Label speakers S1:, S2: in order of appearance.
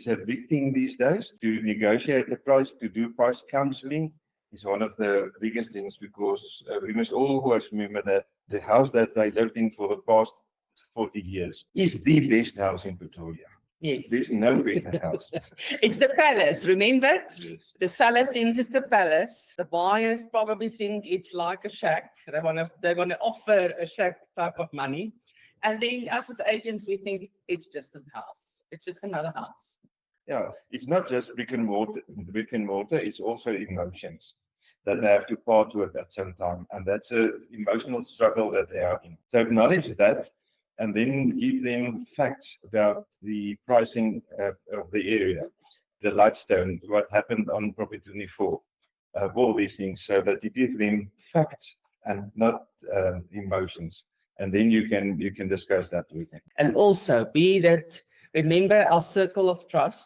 S1: is a big thing these days. To negotiate the price, to do price counseling is one of the biggest things, because we must always remember that the house that they lived in for the past 40 years is the best house in Pretoria.
S2: Yes.
S1: There's no better house.
S2: It's the palace, remember?
S1: Yes.
S2: The seller thinks it's the palace. The buyers probably think it's like a shack. They're gonna offer a shack type of money. And then us as agents, we think it's just a house. It's just another house.
S1: Yeah, it's not just brick and mortar, it's also emotions that they have to part with at some time. And that's an emotional struggle that they are in. So acknowledge that, and then give them facts about the pricing of the area, the Lightstone, what happened on Property 24, all these things, so that you give them facts and not emotions. And then you can discuss that with them.
S2: And also remember our circle of trust.